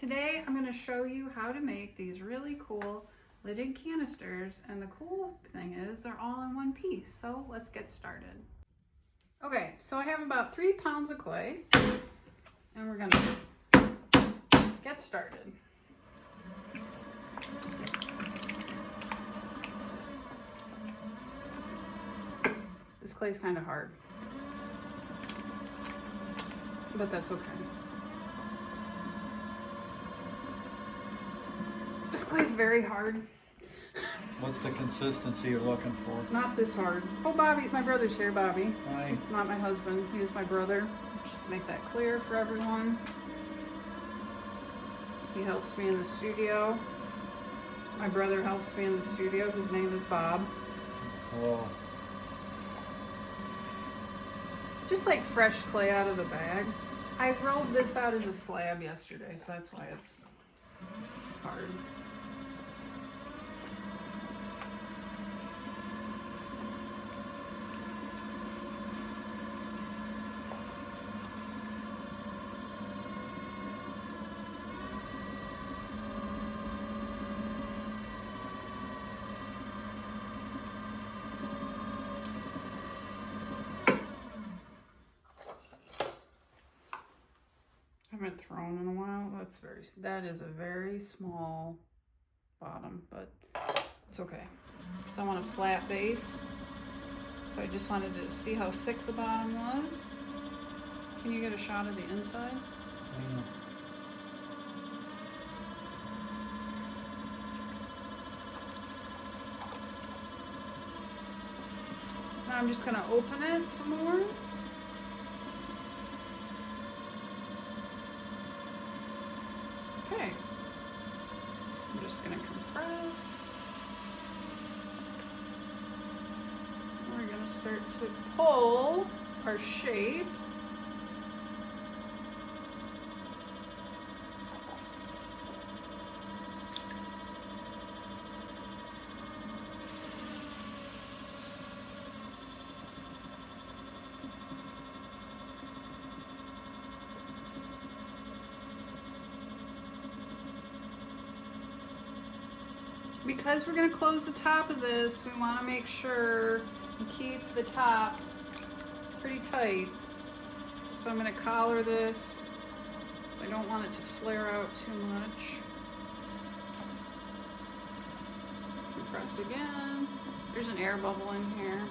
Today I'm going to show you how to make these really cool lidded canisters, and the cool thing is they're all in one piece. So let's get started. Okay, so I have about 3 pounds of clay and we're going to get started. This clay's kind of hard, but that's okay. This clay's very hard. What's the consistency you're looking for? Not this hard. Oh, Bobby, my brother's here, Bobby. Hi. Not my husband, he's my brother. Just make that clear for everyone. He helps me in the studio. My brother helps me in the studio. His name is Bob. Hello. Just like fresh clay out of the bag. I rolled this out as a slab yesterday, so that's why it's hard. I haven't thrown in a while. That is a very small bottom, but it's okay. So I want a flat base. So I just wanted to see how thick the bottom was. Can you get a shot of the inside? Now I'm just gonna open it some more. Okay, I'm just going to compress. We're going to start to pull our shape. Because we're going to close the top of this, we want to make sure we keep the top pretty tight. So I'm going to collar this. I don't want it to flare out too much. Press again. There's an air bubble in here.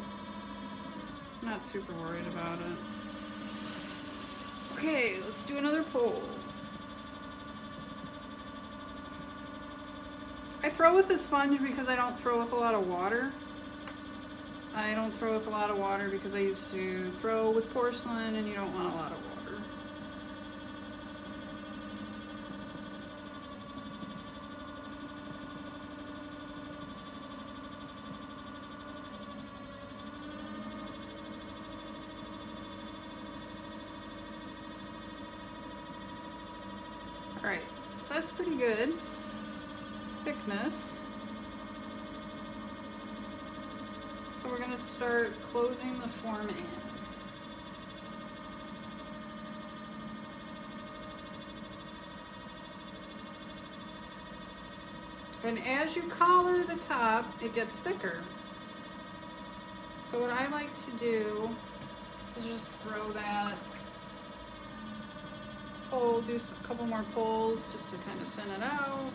I'm not super worried about it. Okay, let's do another pull. I throw with the sponge because I don't throw with a lot of water. I don't throw with a lot of water because I used to throw with porcelain and you don't want a lot of water. Alright, so that's pretty good thickness. So we're going to start closing the form in. And as you collar the top, it gets thicker. So what I like to do is just throw that pull, do a couple more pulls just to kind of thin it out.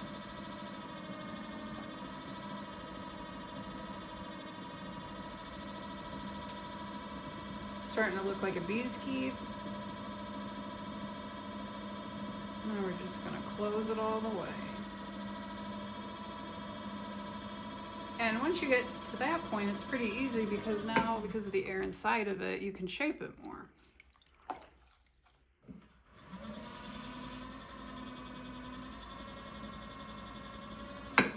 Starting to look like a bee's keep. Now we're just going to close it all the way. And once you get to that point, it's pretty easy because now, because of the air inside of it, you can shape it more.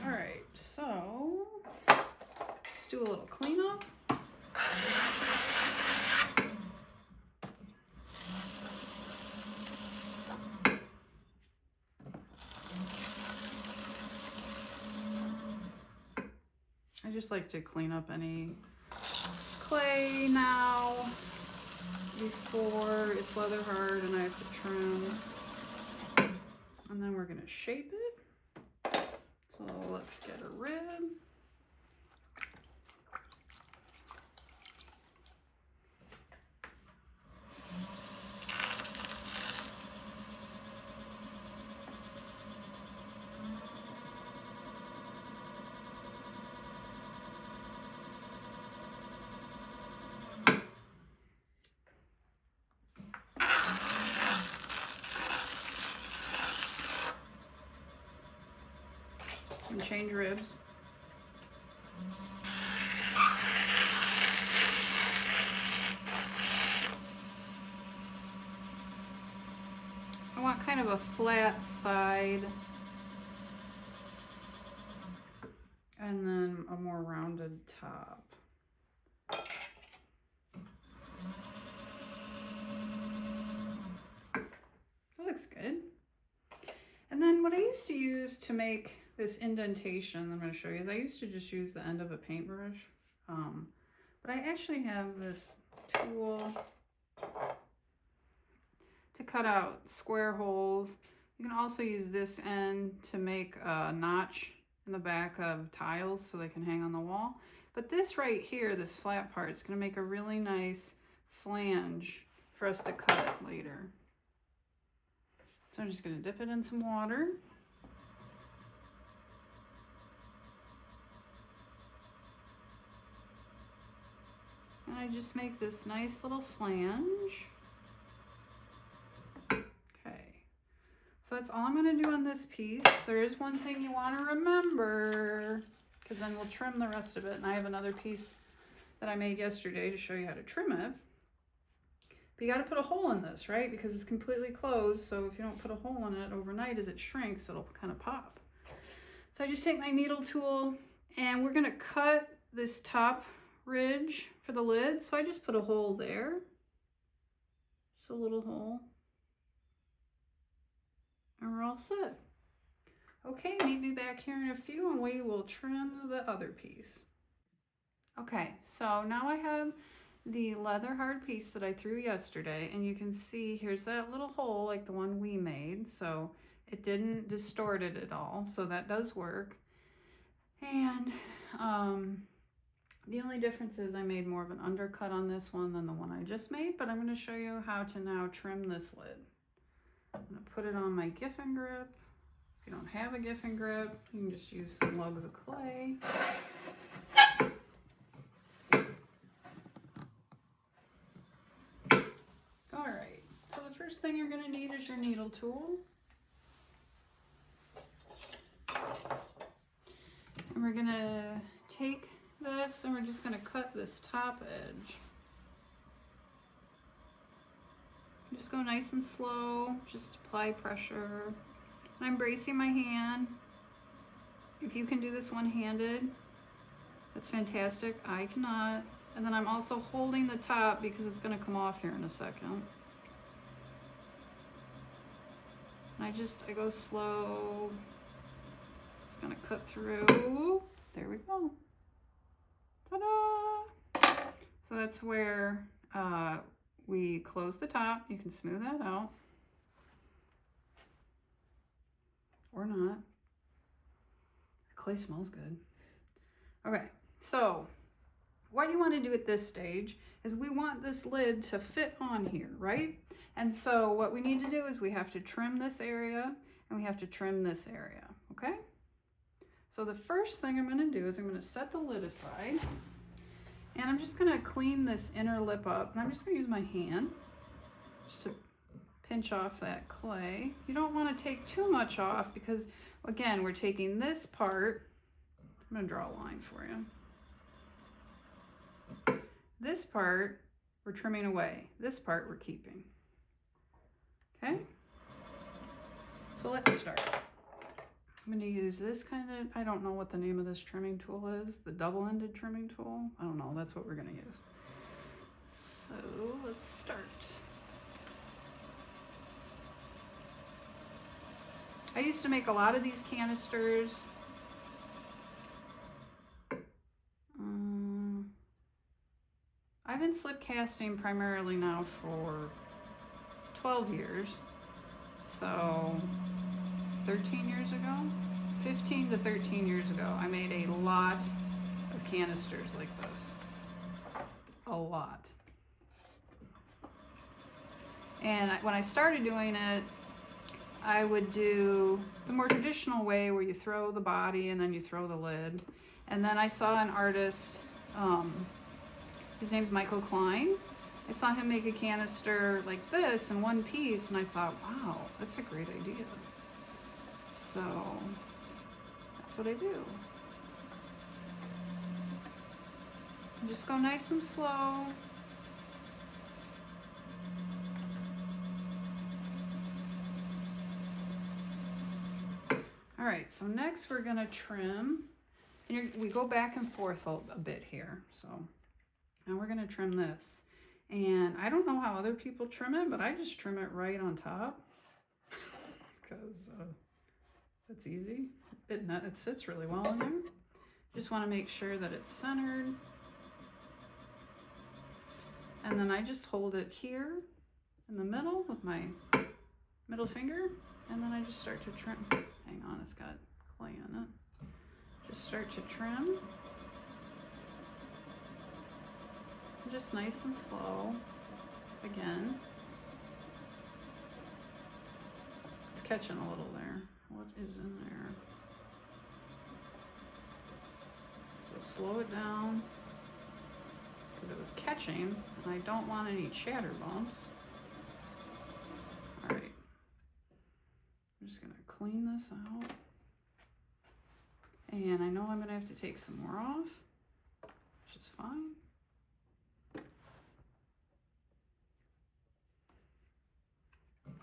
All right, so let's do a little cleanup. I just like to clean up any clay now before it's leather hard and I have to trim. And then we're gonna shape it. So let's get a rib. And change ribs. I want kind of a flat side and then a more rounded top. That looks good. And then what I used to use to make this indentation I'm going to show you is I used to just use the end of a paintbrush, but I actually have this tool to cut out square holes. You can also use this end to make a notch in the back of tiles so they can hang on the wall. But this right here, this flat part, is going to make a really nice flange for us to cut later. So I'm just going to dip it in some water. And I just make this nice little flange. Okay, so that's all I'm going to do on this piece. There is one thing you want to remember, because then we'll trim the rest of it. And I have another piece that I made yesterday to show you how to trim it. But you got to put a hole in this, right? Because it's completely closed. So if you don't put a hole in it overnight, as it shrinks, it'll kind of pop. So I just take my needle tool and we're going to cut this top ridge for the lid. So I just put a hole there. Just a little hole. And we're all set. Okay, meet me back here in a few and we will trim the other piece. Okay, so now I have the leather hard piece that I threw yesterday, and you can see here's that little hole like the one we made, so it didn't distort it at all, so that does work. And the only difference is I made more of an undercut on this one than the one I just made, but I'm going to show you how to now trim this lid. I'm going to put it on my Giffen grip. If you don't have a Giffen grip, you can just use some lugs of clay. All right, so the first thing you're going to need is your needle tool. And we're going to take this and we're just going to cut this top edge. Just go nice and slow, just apply pressure. And I'm bracing my hand. If you can do this one-handed, that's fantastic. I cannot. And then I'm also holding the top because it's going to come off here in a second. And I go slow. It's going to cut through. There we go. Ta-da! So that's where we close the top. You can smooth that out. Or not. Clay smells good. Okay, so what you want to do at this stage is we want this lid to fit on here, right? And so what we need to do is we have to trim this area and we have to trim this area, okay? So the first thing I'm going to do is I'm going to set the lid aside and I'm just going to clean this inner lip up, and I'm just going to use my hand just to pinch off that clay. You don't want to take too much off because, again, we're taking this part. I'm going to draw a line for you. This part we're trimming away. This part we're keeping. Okay? So let's start. I'm going to use this kind of, I don't know what the name of this trimming tool is, the double-ended trimming tool. I don't know, that's what we're going to use. So let's start. I used to make a lot of these canisters. I've been slip casting primarily now for 12 years. So 13 years ago? 15 to 13 years ago, I made a lot of canisters like this. A lot. And when I started doing it, I would do the more traditional way where you throw the body and then you throw the lid. And then I saw an artist, his name's Michael Klein. I saw him make a canister like this in one piece, and I thought, wow, that's a great idea. So that's what I do. Just go nice and slow. All right, so next we're gonna trim. And we go back and forth a bit here. So now we're gonna trim this. And I don't know how other people trim it, but I just trim it right on top because it's easy. It sits really well in there. Just want to make sure that it's centered. And then I just hold it here in the middle with my middle finger, and then I just start to trim. Hang on, it's got clay in it. Just start to trim. Just nice and slow. Again. It's catching a little there. What is in there? So slow it down because it was catching and I don't want any chatter bumps. All right. I'm just gonna clean this out. And I know I'm gonna have to take some more off, which is fine.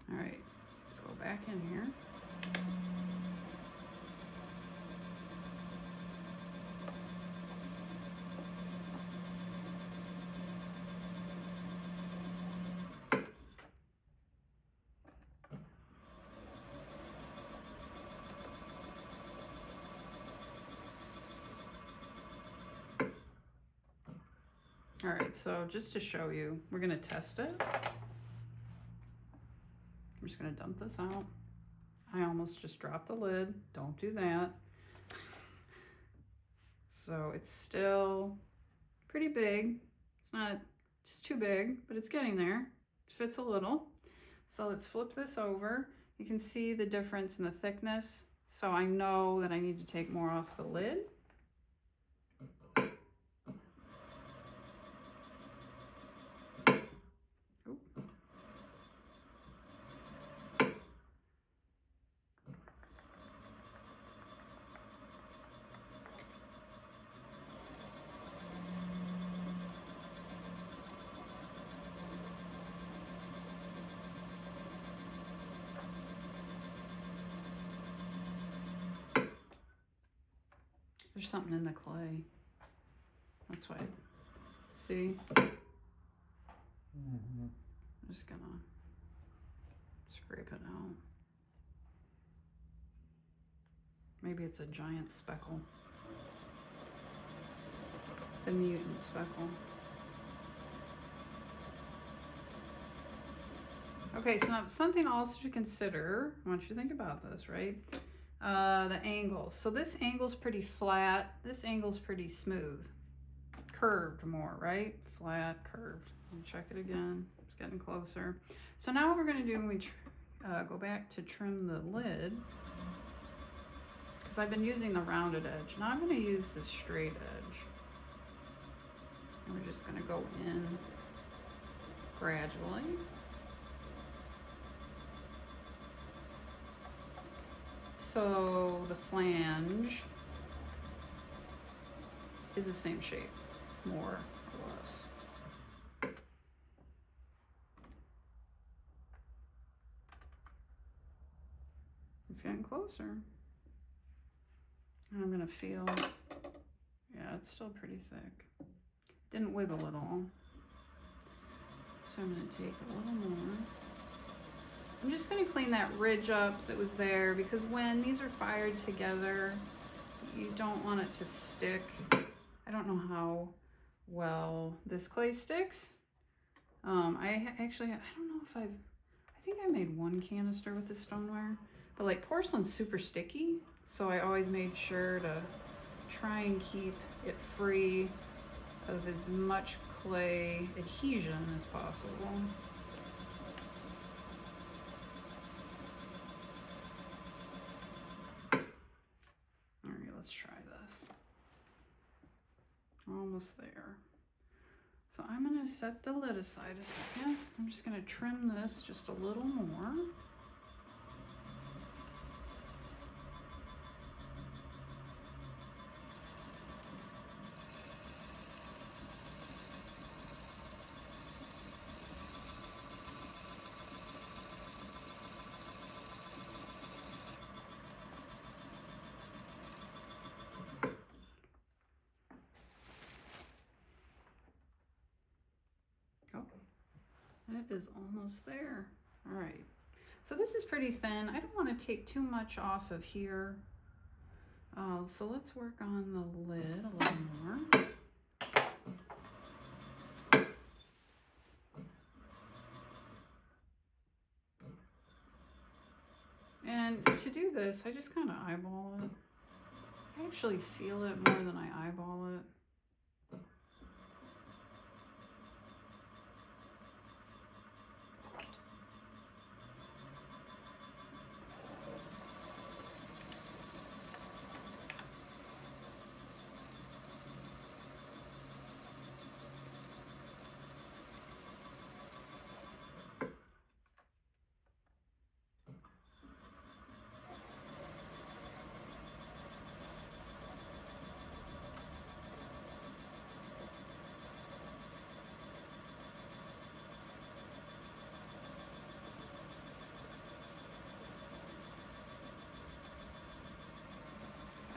All right, let's go back in here. All right, so just to show you, we're gonna test it. I'm just gonna dump this out. I almost just dropped the lid. Don't do that. So it's still pretty big. It's not just too big, but it's getting there. It fits a little. So let's flip this over. You can see the difference in the thickness. So I know that I need to take more off the lid. There's something in the clay. That's why. See? I'm just gonna scrape it out. Maybe it's a giant speckle. The mutant speckle. Okay, so now something also to consider. I want you to think about this, right? The angle. So this angle's pretty flat. This angle's pretty smooth. Curved more, right? Flat, curved. Let me check it again. It's getting closer. So now what we're going to do when we go back to trim the lid, because I've been using the rounded edge. Now I'm going to use the straight edge. And we're just going to go in gradually. So the flange is the same shape, more or less. It's getting closer. And I'm gonna feel, yeah, it's still pretty thick. Didn't wiggle at all. So I'm gonna take a little more. I'm just going to clean that ridge up that was there because when these are fired together, you don't want it to stick. I don't know how well this clay sticks. I don't know if I think I made one canister with this stoneware, But like porcelain's super sticky, so I always made sure to try and keep it free of as much clay adhesion as possible. All right, let's try this. Almost there. So I'm gonna set the lid aside a second. I'm just gonna trim this just a little more. It is almost there. All right. So this is pretty thin. I don't want to take too much off of here. So let's work on the lid a little more. And to do this, I just kind of eyeball it. I actually feel it more than I eyeball it.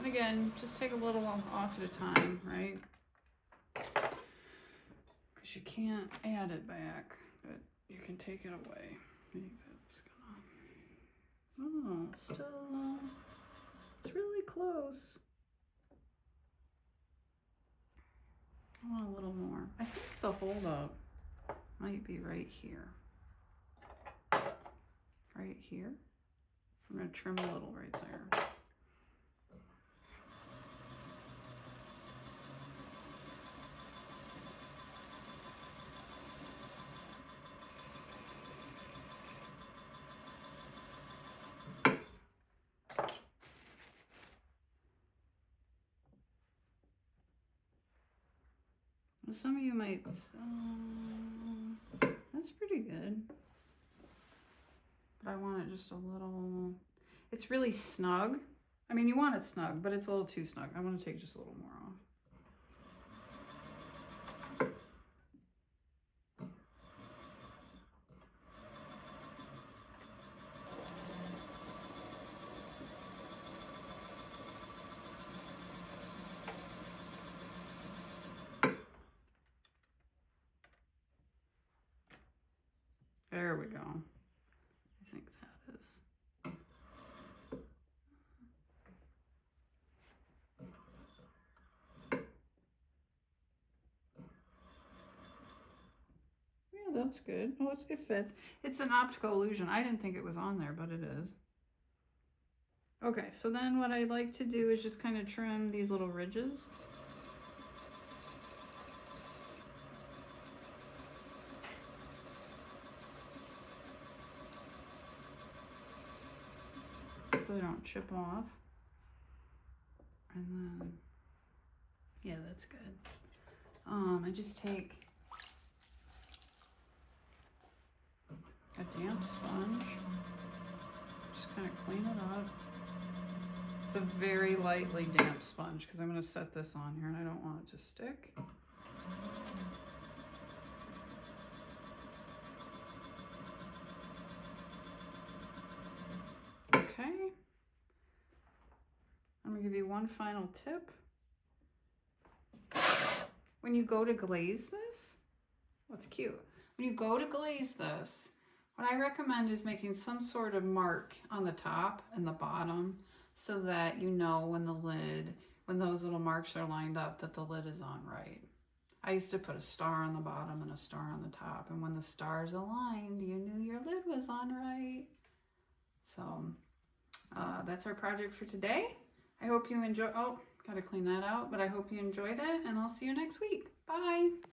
And again, just take a little off at a time, right? Because you can't add it back, but you can take it away. I think that's gonna... Oh, still... It's really close. I want a little more. I think the holdup might be right here. Right here. I'm gonna trim a little right there. Some of you might, that's pretty good. But I want it just a little, it's really snug. I mean, you want it snug, but it's a little too snug. I want to take just a little more off. There we go. I think that is. Yeah, that's good. Oh, it fits. It's an optical illusion. I didn't think it was on there, but it is. Okay, so then what I like to do is just kind of trim these little ridges. So they don't chip off. And then, yeah, that's good. I just take a damp sponge, just kind of clean it up. It's a very lightly damp sponge because I'm going to set this on here and I don't want it to stick. Okay. I'm going to give you one final tip. When you go to glaze this, what's cute? When you go to glaze this, what I recommend is making some sort of mark on the top and the bottom so that you know when the lid, when those little marks are lined up, that the lid is on right. I used to put a star on the bottom and a star on the top, and when the stars aligned, you knew your lid was on right. So that's our project for today. I hope you enjoy, oh, gotta clean that out, but I hope you enjoyed it, and I'll see you next week. Bye.